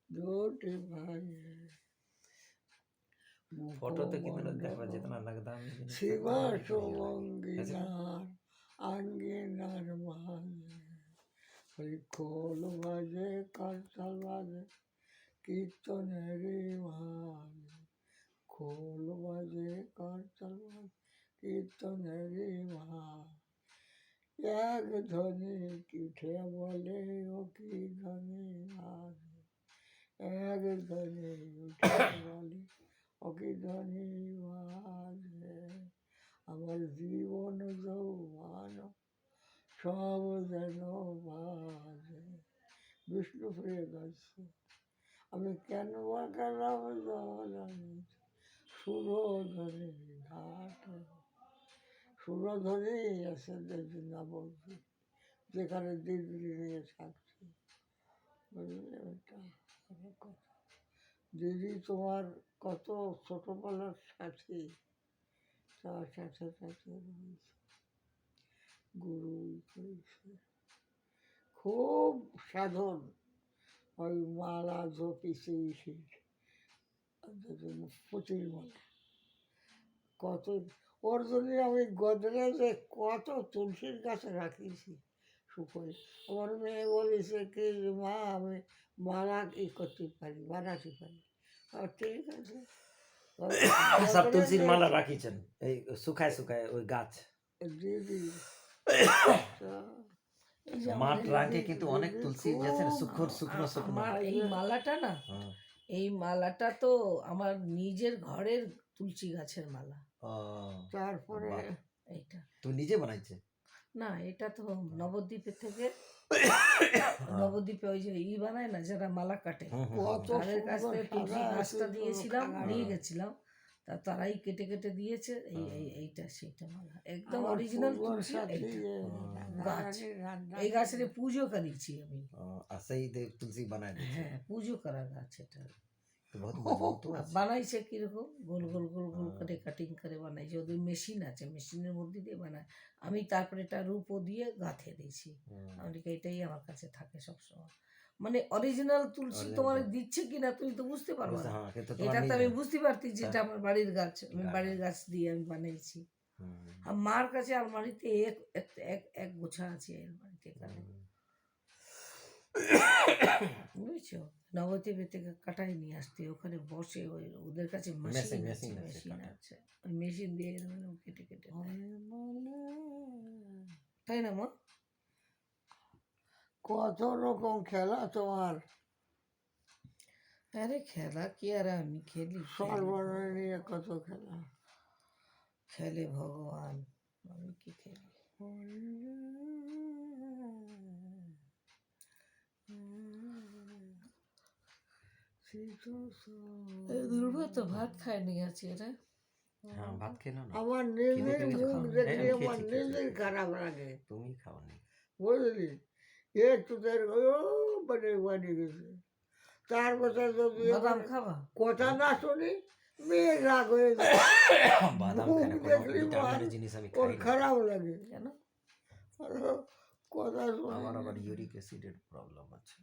झूठी भाई फोटोতে কিন্তু দেখা যেত না लगता আমি শিবা শুভঙ্গিনার আঙ্গিনার মাঝে ওই খোল বাজে কারতাল বাজে কীর্তনেরই মাঝে খোল বাজে কারতাল বাজে কীর্তনেরই মাঝে এক ধ্বনি উঠে বলে ও কি ধ্বনি বাজে এক ধ্বনি উঠে বলে ও কি ধ্বনি বাজে আমার জীবন যৌবন সব যেন বাজে বিষ্ণুপ্রিয় গাইছে আমি কেন বা গেলাম জলানি সুরধরে ঘাট সুরধরে আছে না বলছি যেখানে দিদি নিয়ে থাকছে বুঝলে ওটা কথা দিদি তোমার কত ছোটোবেলার সাথী তার সাথে সাথে রয়েছে গুরু করেছে খুব সাধন ওই মালা জপিছে পুঁতির মালা কত ওর জন্য আমি গোদরেজে কত তুলসীর গাছে রাখিয়েছি শুকোয় আমার মেয়ে বলেছে কি মা আমি মালা ই করতে পারি বানাতে পারি আর ঠিক আছে সব তুলসীর মালা রাখিছেন এই শুকায় শুকায় ওই গাছ দিদি মাঠ রাখে কিন্তু অনেক তুলসী গেছে শুকনো শুকনো শুকনো আমার এই মালাটা না এই মালাটা তো আমার নিজের ঘরের তুলসী গাছের মালা তারপরে এইটা তুই নিজে বানাইছে না এটা তো নবদ্বীপের থেকে নবদ্বীপে ওই যে বানায় না যারা মালা কাটে তাদের কাছ থেকে তুলসী গাছটা দিয়েছিলাম নিয়ে গেছিলাম তারাই কেটে কেটে দিয়েছে এইটা সেইটা মালা একদম অরিজিনাল তুলসী গাছ এই গাছের পুজো করেছি আমি আর সেই তুলসী বানায় হ্যাঁ পুজো করা গাছ এটা बहुत मजबूत है বানাইছে কিরকম গোল গোল গোল গোল করে কাটিং করে বানাইছে ওদের মেশিন আছে মেশিনের মধ্যে দিয়ে বানায় আমি তারপরে এটা রূপও দিয়ে গাঁথে দিয়েছি আমি এটাই আমার কাছে থাকে সবসময় মানে অরিজিনাল তুলসী তোমার দিচ্ছে কিনা তুমি তো বুঝতে পারবে না এটা তো আমি বুঝতে পারছি যেটা আমার বাড়ির গাছ আমি বাড়ির গাছ দিয়ে আমি বানিয়েছি আর মার কাছে আলমারিতে এক গোছা আছে আলমারিতে এখানে বুঝছো নবদ্বীপের থেকে কাটাই নিয়ে আসতে ওখানে বসে ওই ওদের কাছে মেশিন আছে ওই মেশিন দিয়ে কেটে কেটে তাই না মা কত রকম খেলা তোমার আরে খেলা কি আর আমি খেলি সর্বনয় নিয়ে কত খেলা খেলে ভগবান আমি কি খেলি দুর্গা তো ভাত খায়নি আছে এরা ভাত খেয়ে না আমার নিজের মুখ দেখলে আমার নিজের খারাপ লাগে তুমি খাও নি বুঝলি তোদের মানে বানিয়ে গেছে তার কথা যদি বাদাম খাবা কথা না শুনি মেয়ে রাগ হয়ে যায় বাদাম দেখলি জিনিস আমি ওর খারাপ লাগে কেন কথা আমার আবার ইউরিক অ্যাসিডের প্রবলেম আছে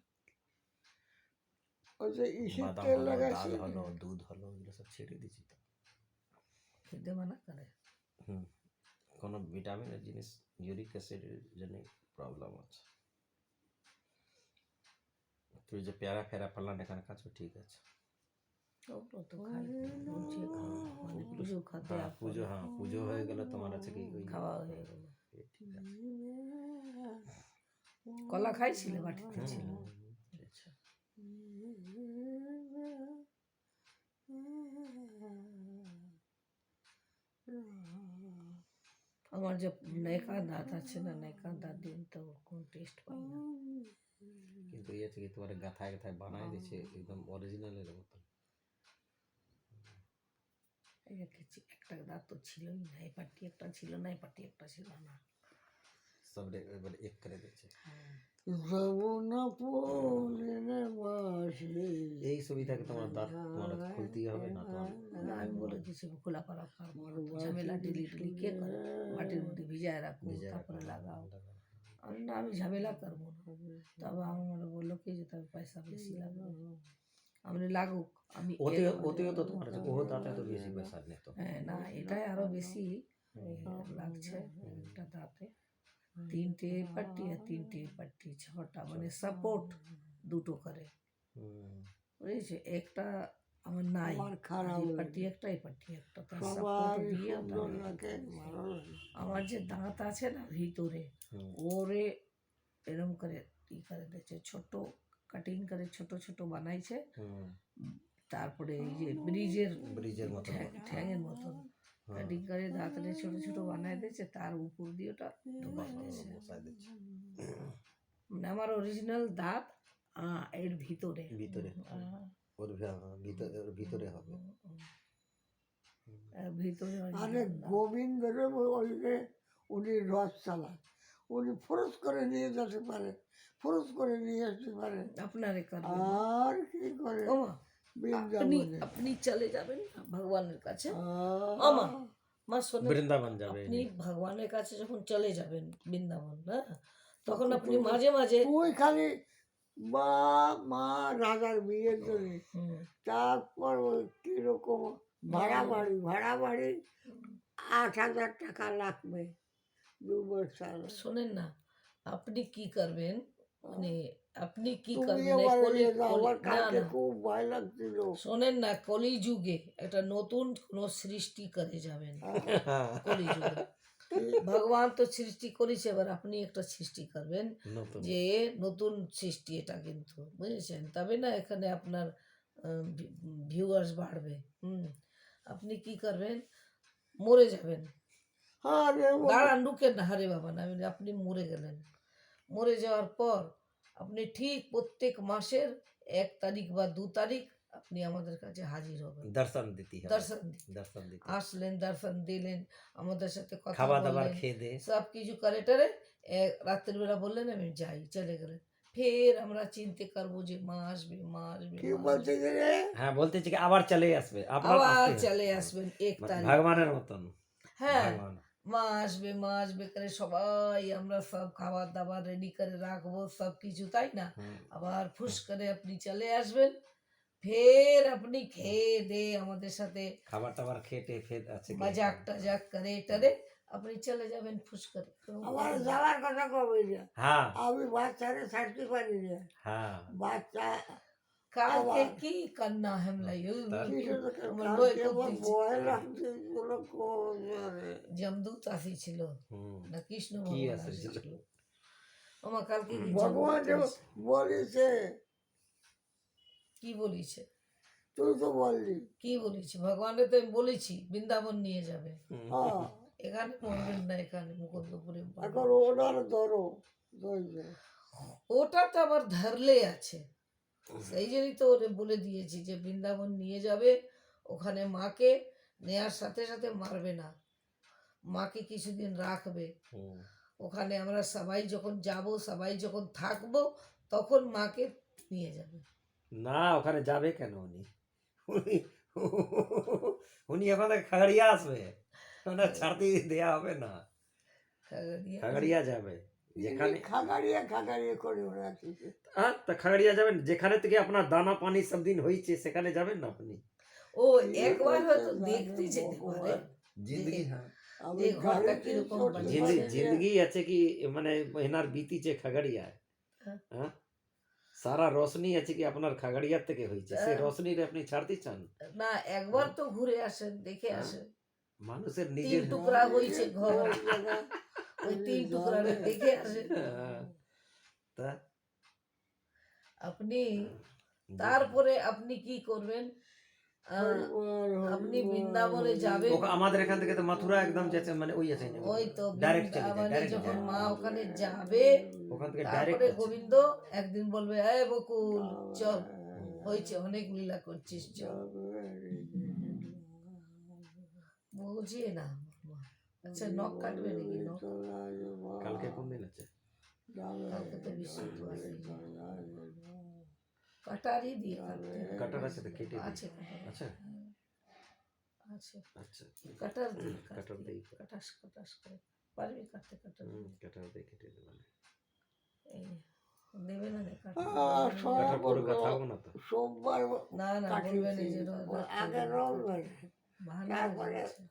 ওই যে ইসির বাদাম তেল হলো লাগাচ্ছি ডাল হলো দুধ হলো এগুলো সব ছেড়ে দিয়েছি তো খেতে মানা করে কোনো ভিটামিনের জিনিস ইউরিক অ্যাসিডের জন্য প্রবলেম আছে তুই যে পেয়ারা ফেরা পারলাম এখানে কাছে ঠিক আছে পুজো হ্যাঁ পুজো হয়ে গেলে তোমার আছে কি খাওয়া হয়ে গেল কলা খাইছিলে বাটিতে ছিল আচ্ছা আমার যে নেকা দাঁত আছে না নেকা দাঁত দিন তো কোনো টেস্ট পাই না কিন্তু ইয়ে থেকে তোমার গাথায় গাথায় বানায় দিচ্ছে একদম অরিজিনালের মতো একটা দাঁত তো ছিলই না এই পাটি একটা ছিল না এই পাটি একটা ছিল না সব এবার এক করে দিচ্ছে এই সুবিধাকে তোমার দাঁত তোমার খুলতেই হবে না তো আমি বলে দিচ্ছি খোলা পারা ঝামেলা ডিলি ডিলি কে করে মাটির মধ্যে ভিজায় রাখবো তারপরে লাগাও আমি না আমি ঝামেলা করবো না তবে আমার বললো কি যে তবে পয়সা বেশি লাগবে আমি লাগুক আমি ওতে এর- ওতেও তো তোমার ও দাঁতে তো বেশি প্রেশার নিত। হ্যাঁ না এটাই আরো বেশি লাগছে একটা দাঁতে 3টে পাট্টি আর 3টে পাট্টি 6টা মানে সাপোর্ট দুটো করে হুম, বুঝেছে একটা আমার নাই আমার খারাপ আর এই লাগে। পাট্টি একটা এই পাট্টি একটা তার সবাই সাপোর্ট দিয়ে সুন্দর লাগে, ভালো লাগে। আমার যে দাঁত আছে না ভিতরে হুম, ওরে এরম করে ই করে দিয়েছে ছোট কাটিং করে ছোট ছোট বানাইছে হুম, তারপরে এই যে ব্রিজের ব্রিজের মতো ঠ্যাঙের মতন কাটিং করে দাঁতরে ছোট ছোট বানাই দিয়েছে তার উপর দিয়ে ওটা ঢুকাই দিয়েছে বসায় দিচ্ছে মানে আমার অরিজিনাল দাঁত এর ভিতরে ভিতরে, ওর ওর ভিতরে হবে। ভিতরে আরে original দাঁত। গোবিন্দের ওইখানে উনি রথ চালান, উনি ফরজ করে নিয়ে যেতে পারে, ফরজ করে নিয়ে আসতে পারে, আপনারে করবে আর কি করে ওমা আপনি বৃন্দাবনে। আপনি চলে যাবেন না ভগবানের কাছে আহ, ওমা মা শোনেন বৃন্দাবন যাবে আপনি ভগবানের কাছে যখন চলে যাবেন বৃন্দাবন না তখন আপনি মাঝে মাঝে তুই খালি মা মা রাজার বিয়ের জন্য, হুম, তারপর ওই কিরকম ভাড়া বাড়ি 8,000 টাকা লাগবে 2 বছর। শোনেন না আপনি কি করবেন মানে আপনি কি তুমি করবেন এই এবার কলি আমার না কালকে না খুব ভয় লাগছিল। শোনেন না কলিযুগে একটা নতুন কোনো সৃষ্টি করে যাবেন কলিযুগে ভগবান তো সৃষ্টি করেছে এবার আপনি একটা সৃষ্টি করবেন নতুন যে নতুন সৃষ্টি এটা কিন্তু বুঝেছেন তবে না এখানে আপনার ভিউয়ার্স বাড়বে আপনি কি করবেন মরে যাবেন আরে দাঁড়ান ঢুকেন না হারে বাবা না আপনি মরে গেলেন মরে যাওয়ার পর আপনি ঠিক প্রত্যেক মাসের 1 তারিখ বা 2 তারিখ আপনি আমাদের কাছে হাজির হবেন দর্শন দিতে হবে, দর্শন দিতে। দর্শন দিতে আসলেন দর্শন দিলেন আমাদের সাথে কথা খাওয়া দাবার বললেন খেয়ে দে সব কিছু করে টারে রাত্রের বেলা বললেন আমি যাই চলে গেলেন ফের আমরা চিন্তা করবো যে মা আসবে মা আসবে কি মা আসবে। বলতে গেলে হ্যাঁ বলতেছি কি আবার চলে আসবে আপনার আবার আসতে হবে। চলে আসবেন 1 তারিখ ভগবানের মতন হ্যাঁ ভগবান মা আসবে করে সবাই আমরা সব খাবার দাবার রেডি করে রাখবো সব কিছু তাই না হুম, আবার ফুস করে আপনি চলে আসবেন ফের আপনি খেয়ে দে আমাদের সাথে খাবার টাবার খেটে ফের আছে কি? মজাক টাজাক করে টারে আপনি চলে যাবেন ফুস করে আমার যাওয়ার কথা কবে না, হ্যাঁ আমি বাচ্চারে ছাড়তে পারি না। হ্যাঁ বাচ্চা কালকে কি কান্না হামলা কি শুধু আমার কালকে বই আমার ভয় লাগছে, কোনো করে। জমদূত আসিছিল হুম, না কৃষ্ণ কি ভগবান আছে আসিছিল আমার কালকে কি ভগবান জমদূত যে বলেছে, কি বলেছে তুই তো বললি। কি বলেছি ভগবানের তো আমি বলেছি বৃন্দাবন নিয়ে যাবে হুম, হ্যাঁ, এখানে মরবেন না এখানে মুকুন্দপুরে মরবেন। এখন ওনার ধরো ধরবে। ওটা তো আবার ধরলে আছে সেই জন্যই তো ওরে বলে দিয়েছি যে বৃন্দাবন নিয়ে যাবে ওখানে মাকে নেয়ার সাথে সাথে মারবে না মাকে কিছুদিন রাখবে হুম। ওখানে আমরা সবাই যখন যাব সবাই যখন থাকবো তখন মাকে নিয়ে যাবে না ওখানে যাবে কেন উনি উনি উনি ওখানে খাগড়িয়া আসবে ওনার ছাড়তে দেয়া হবে না খাগড়িয়া। খাগড়িয়া যাবে যেখানে খাগাড়িয়া করে ওরা আসছে। তা খাগড়িয়া যাবেন যেখানে থেকে আপনার দানা পানি সব দিন হয়েছে সেখানে যাবেন না আপনি ও একবার হয়তো দেখতে যেতে পারে জিন্দগি হ্যাঁ আমি যে ঘরটা গাড়িতে কিরকম চড়তে বানিয়েছে। পারি না। जिंदगी আছে কি মানে এনার বিতিছে খাগড়িয়ায় হ্যাঁ। হ্যাঁ সারা রোশনি আছে কি আপনার খাগড়িয়ার থেকে হয়েছে সেই রোশনির আপনি ছাড়তে চান না একবার তো ঘুরে আসেন দেখে আসেন মানুষের 3 নিজের টুকরা হয়েছে ঘর ওই জায়গায় ওই 3 টুকরা দেখে আসেন হ্যাঁ, তা আপনি তারপরে আপনি কি করবেন আপনি বৃন্দাবনে যাবেন ওকে আমাদের এখান থেকে তো মথুরা একদম যেতে মানে ওই আছে ওই তো ডাইরেক্ট চলে যায় বৃন্দাবনে ডাইরেক্ট যখন মা ওখানে যাবে ওখান থেকে তারপরে ডাইরেক্ট গোবিন্দ একদিন বলবে এ বকুল চল হয়েছে অনেক লীলা করছিস চল বুঝিয়ে না আচ্ছা নখ কাটবে নাকি নখ কালকে কোন দিন আছে কালকে তো বৃহস্পতিবার কাটারই দিয়ে কাটতে কাটার আছে তো কেটে দিই। আছে কাটার আচ্ছা আছে আচ্ছা কাটার দিয়ে কাটার দিয়ে কাটাস কাটাস করে পারবি কাটতে কাটার কাটার দিয়ে কেটে দেবেন এই দেবে না রে কাঠি? সব কাঠার পরে বললো, গাথাবো না তো। সোমবার না না বলবে না যে আগে রবিবার বাহানা তারপরে হয়েছে।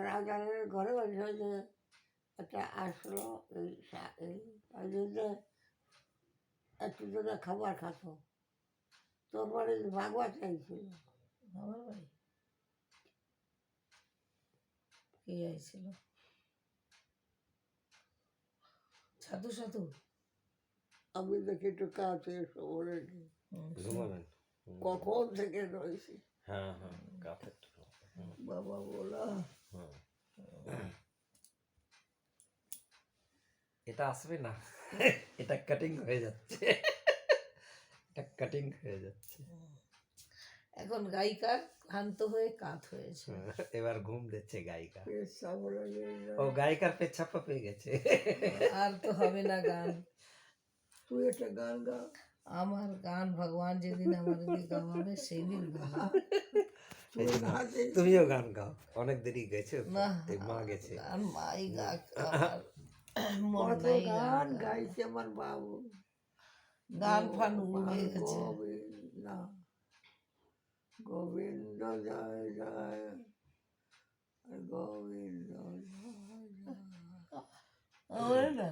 রাজারের ঘরে বসে যে একটা আসলো এই অযোধ্যা একটু জন্য খাবার খাতো, তোর বাড়ি ভাগবা চাইছিল। আমার বাড়ি কে আইছিল? সাধু সাধু আমি দেখি একটু কাছে শহরে ঘুমাবেন? কখন থেকে রয়েছি। হ্যাঁ হ্যাঁ, কাঠের তো। বাবা বলা হুম। এটা আসবে না, এটা কাটিং হয়ে যাচ্ছে, এটা কাটিং হয়ে যাচ্ছে। এখন গায়িকা ক্লান্ত হয়ে কাত হয়েছে। এবার ঘুম দিচ্ছে গায়িকা। পেশা বলে ও গায়িকার পেছাপা পেয়ে গেছে। আর তো হবে না গান। তুই একটা গান গা। আমার গান ভগবান যেদিন আমার গাওয়াবে সেই দিন গাবো। তুই হাতে তুমিও গান গাও, অনেক দেরি গেছে তো। না এই মা গেছে। গান মাই গাক আমার মন কত নাই গান গান গাইছে আমার বাবু। গান ফান উড়ে গেছে। গোবিন্দ গোবিন্দ জয় জয় গোবিন্দ জয় জয়। আমার না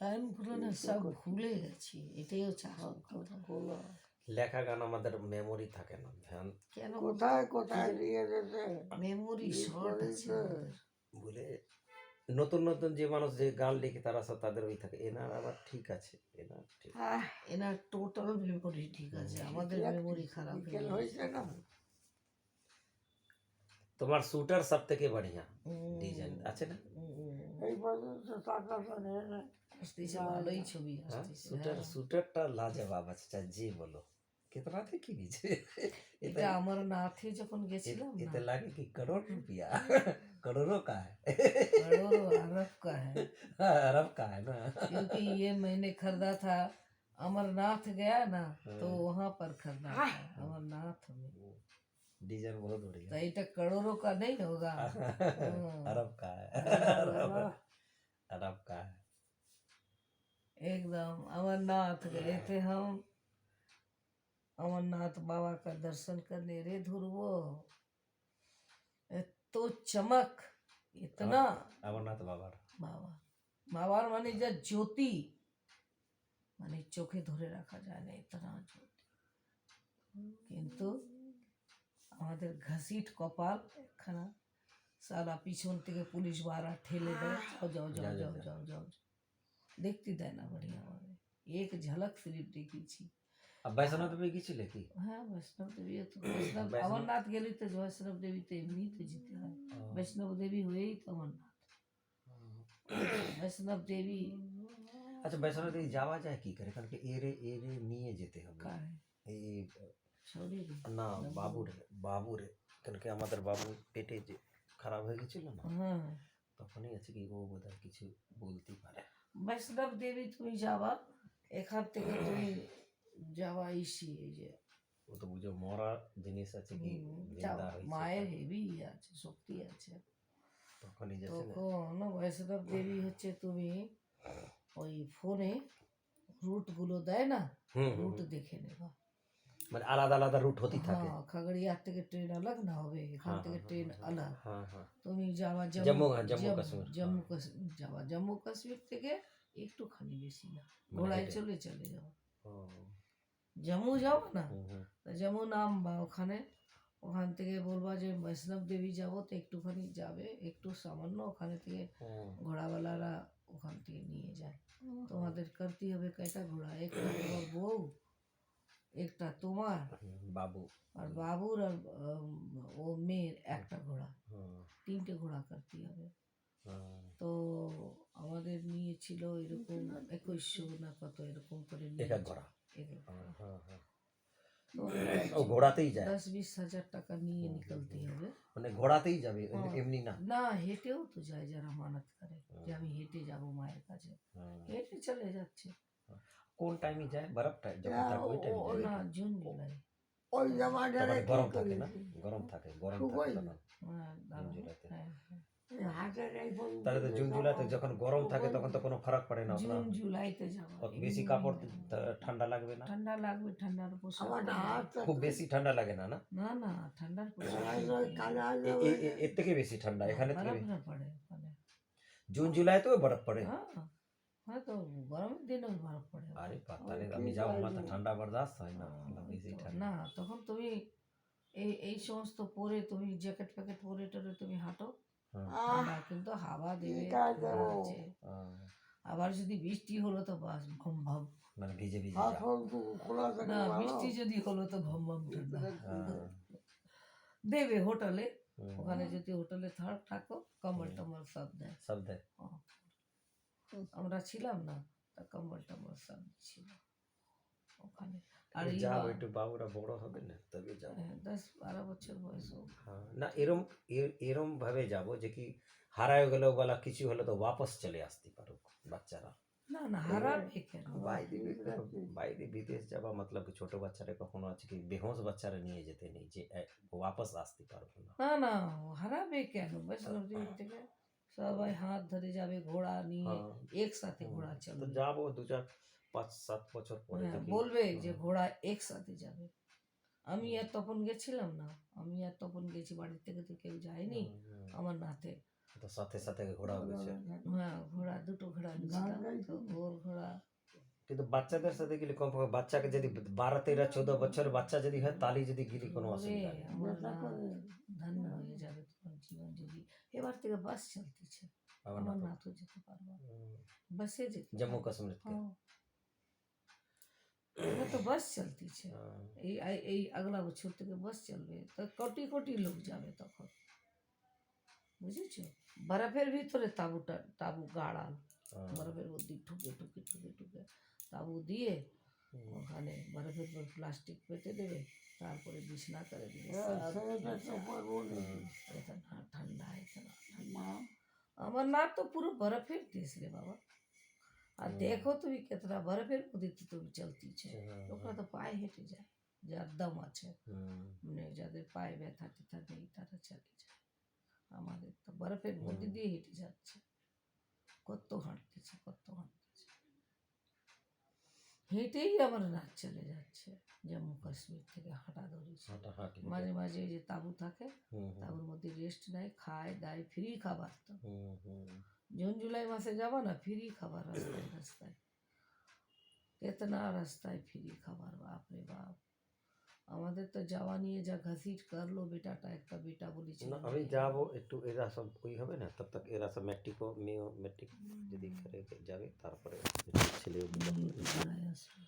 গানগুলো না সব ভুলে গেছি, এটাই হচ্ছে আসল কথা। খোলা। লেখা গান আমাদের মেমোরি থাকে না, ধ্যান কেন কোথায় কোথায় নিয়ে যেতে মেমোরি শর্ট আছে আমাদের। বলে নতুন নতুন যে মানুষ যে গান লিখে তারা সব তাদের ওই থাকে, এনার আবার ঠিক আছে, এনার ঠিক। এনার টোটাল মেমোরি ঠিক আছে, আমাদের মেমোরি খারাপ হয়ে বিকেল গেছে। হয়েছে না। তোমার শুটার সব থেকে बढ़िया ডিজাইন আছে না? এই পর্যন্ত টাকাটা নিয়ে নে। আসতেছে ভালোই ছবি हाँ আসতেছে। शूटर शूटरটা লাজবাব আছে, জি বলো कितना देखी नीचे এটা আমার নাথে যখন গেছিলাম না, इतने लागे कि करोड़ रुपया करोड़ों का है करोड़ों अरब का है, अरब का है ना। क्योंकि ये मैंने खरीदा था अमरनाथ गया ना, तो वहाँ पर खरीदा था अमरनाथ में। डिजाइन बहुत तो बढ़िया, ये करोड़ों का नहीं होगा। अरब का है, अरब का है। एकदम अमरनाथ गए थे हम, अमरनाथ बाबा का दर्शन करने। रे ध्रुवो तो चमक इतना अमरनाथ बाबा বাবা বাবার মানে যা জ্যোতি, মানে চোখে ধরে রাখা যায় না ইতনা জ্যোতি। কিন্তু আমাদের ঘাসিট কপাল একখানা, সারা পিছন থেকে পুলিশ বারা ঠেলে দেয়, যাও যাও যাও যাও যাও যাও, দেখতে দেয় না বাড়ি আমাদের। এক ঝলক সিরিপ দেখেছি। अब वैष्णव देवी গেছিলে কি? হ্যাঁ বৈষ্ণব দেবী তো, বৈষ্ণব অমরনাথ গেলে তো বৈষ্ণব দেবী তো এমনি তো যেতে হয়, বৈষ্ণব দেবী হয়েই তো অমরনাথ। বৈষ্ণব দেবী আচ্ছা বৈষ্ণব দেবী যাওয়া যায় কি করে? কারণ কি এরে এরে নিয়ে যেতে হবে কার এই শরীর না বাবুরে বাবুরে, কারণ কি আমাদের বাবু পেটে যে খারাপ হয়ে গেছিল না, হ্যাঁ তখনই আছে কি ও বোধহয় কিছু বলতে পারে। বৈষ্ণব দেবী তুমি যাবা, এখান থেকে তুমি যাবা ইসি, এই যে ও তো বুঝো মরা জিনিস আছে কি জিন্দা হয়েছে, মায়ের হেভি আছে, শক্তি আছে। তখনই যাচ্ছে না। তখন বৈষ্ণব দেবী হচ্ছে তুমি ওই ফোনে রুটগুলো দেয় না, হুম রুট দেখে নেবা। মানে আলাদা আলাদা রুট হতেই থাকে। হ্যাঁ খাগড়িয়া থেকে ট্রেন আলাগ না হবে, এখান থেকে ট্রেন আলাগ। হ্যাঁ হ্যাঁ তুমি যাবা জম্মু কাশ্মীর, জম্মু কাশ্মীর যাবা, জম্মু কাশ্মীর থেকে একটুখানি বেশি না, মানে ঘোড়ায় হেঁটে? চলে চলে যাও। ও, জম্মু যাও না, হুম, হুম, তো জম্মু নামবা ওখানে, ওখান থেকে বলবা যে বৈষ্ণব দেবী যাবো, তো একটুখানি যাবে, একটু সামান্য ওখানে থেকে হুম, ঘোড়াওয়ালারা ওখান থেকে নিয়ে যায়। তোমাদের করতে হবে কয়টা ঘোড়া, একটা তোমার বউ, একটা তোমার বাবু আর বাবুর আর ও মেয়ের একটা ঘোড়া, হুম, 3টে ঘোড়া করতে হবে। হুম, তো আমাদের নিয়েছিল এরকম 2100 না কত এরকম করে এক এক নিয়েছিল। ঘোড়া। এক এক ঘোড়া। হ্যাঁ, হ্যাঁ। তো ও ঘোড়াতেই যায়, 10-20 হাজার টাকা নিয়ে নিকলতে হবে। মানে ঘোড়াতেই যাবে হ্যাঁ। এমনি না। না হেঁটেও তো যায় যারা মানত করে যে আমি হেঁটে যাব মায়ের কাছে, হুম। হেঁটে চলে যাচ্ছে। কোন টাইমে যায়? বরফ টাইম যখন থাকে ওই টাইমে ও যায় না নাকি? জুন জুলাই, ওই জামাটারে তারপরে কি গরম থাকে না, করেছি? গরম থাকে, গরম শুকোয় থাকে না। তখন। হ্যাঁ দাঁড়াও, জুলাইতে। হ্যাঁ হ্যাঁ। এই হাটের এই পর্যন্ত তাহলে তো জুন জুলাইতে যখন গরম থাকে তখন তো কোনো ফারাক পড়ে না আপনার জুন জুলাইতে যাবো অত এমনি বেশি কাপড় না। ঠান্ডা লাগবে না ঠান্ডা লাগবে, ঠান্ডার পোশাক আমার পরবো। হাতটা খুব বেশি ঠান্ডা লাগে না না না না ঠান্ডার পোশাক কালে এর থেকে বেশি ঠান্ডা এখানে থেকে বরফ না পড়ে ওখানে। জুন জুলাইতেও বরফ পড়ে হ্যাঁ হ্যাঁ তো গরমের দিনেও বরফ পড়ে। আরে তাহলে আমি যাবো আমার তো ঠান্ডা বরদাস্ত হয় না বেশি ঠান্ডা না তখন তুমি এই সমস্ত পরে তুমি জ্যাকেট ফ্যাকেট পরে টরে তুমি হাঁটো, হ্যাঁ। ঠান্ডা কিন্তু হাওয়া দেবে, ঠিক আছে, ঠান্ডা ও। আছে। আহ, আবার যদি বৃষ্টি হলো তো বাস ভম ভম। মানে ভিজে ভিজে হাত যাও খোলা থাকে না ভালো। বৃষ্টি যদি হলো তো ভম ভম ঠান্ডা হ্যাঁ, দেবে হোটেলে। হুম, ওখানে যদি হোটেলে থাকো কম্বল টম্বল সব দেয়। সব দেয় আমরা ছিলাম না, তা কম্বল টম্বল সব ছিল ওখানে। আর যাও একটু বাবুরা বড় হবে না তবে যাবো 10-12 বছর বয়স হোক। হ্যাঁ, না এরম এরম ভাবে যাব যে কি হারায় গেলেও বলা কিছু হলে তো বাপস চলে আসতে পারো বাচ্চারা না না হারাবে কেন? বাইরে বিদেশ যাওয়া মতলব কি ছোট বাচ্চারা কখনো আছে কি বেহোশ বাচ্চারা নিয়ে যেতে নেই যে বাপস আসতে পারবো না না না হারাবে কেন? বৈষ্ণব দেবী থেকে সবাই হাত ধরে যাবে, ঘোড়া নিয়ে হ্যাঁ। একসাথে ঘোড়া তো চলবে। যাবো 2-4-5-7 বছর পরে হ্যাঁ, দেখি। বলবে যে হ্যাঁ। ঘোড়া একসাথে যাবে। আমি আর তপন গেছিলাম না, আমি আর তপন গেছি, বাড়ির থেকে তো কেউ যায়নি। হুম, হুম। আমার নাতে তো সাথে সাথে ঘোড়া গেছে হ্যাঁ ঘোড়া দুটো ঘোড়া নিয়েছিলাম, তো ওর ঘোড়া কিন্তু বাচ্চাদের সাথে গেলে কম পক্ষে বাচ্চাকে যদি 12-13-14 বছর বাচ্চা যদি হয় তাহলে যদি গেলে কোনো ওরে, অসুবিধা নেই আমার না ধন্য হয়ে যাবে তোমার জীবন যদি। এবার থেকে বাস চলতেছে, আমার আমার না না তো যেতে পারবো, হুম, বাসে যেতে जम्मू পারবো। कश्मीर के हाँ, এবার তো বাস চলতেছে। हाँ, এই আগলা বছর থেকে বাস চলবে, তো কোটি কোটি লোক যাবে তখন, বুঝেছো? বরফের ভিতরে তাবু গাড়াল, हाँ, বরফের মধ্যে ঠুকে ঠুকে ঠুকে ঠুকে তাবু দিয়ে হুম, ওখানে বরফের পর প্লাস্টিক পেতে দেবে, তারপরে বিছনা করে দেবে। इतना ठंडा इतना ठंडा। আমার না তো পুরো বরফের দেশ রে বাবা। আর দেখো তুমি কেতটা বরফের মধ্যে তো তুমি চলতিছে, हाँ, লোকরা তো পায়ে হেঁটে যায়, যার দম আছে, হুম, মানে যাদের পায়ে ব্যথা টেথা নেই তারা চলে যায়। আমাদের তো বরফের মধ্যে দিয়ে হেঁটে যাচ্ছে, কত হাঁটতেছে কত হাঁটতেছে, হেঁটেই আমার রাত চলে যাচ্ছে। জম্মু কাশ্মীর থেকে হাঁটা ধরেছে। হাঁটাহাঁটি মাঝে মাঝে এই যে তাঁবু থাকে, হুম, হুম, তাঁবুর মধ্যে রেস্ট নেয়, খায় দায়, ফ্রি খাবার তো। হুম, হুম, জুন জুলাই মাসে যাবো না, ফ্রি খাবার রাস্তায় রাস্তায়, কেতনা রাস্তায় ফ্রি খাবার, বাপ রে বাপ। আমাদের তো যাওয়া নিয়ে যা ঘাসিট করলো বেটাটা, একটা বেটা বলেছিল না আমি যাবো একটু এরা সব ওই হবে না তব তক এরা সব মেট্রিকও মেয়ে মেট্রিক যদি করে যাবে তারপরে ছেলে ঘুরে আসবে।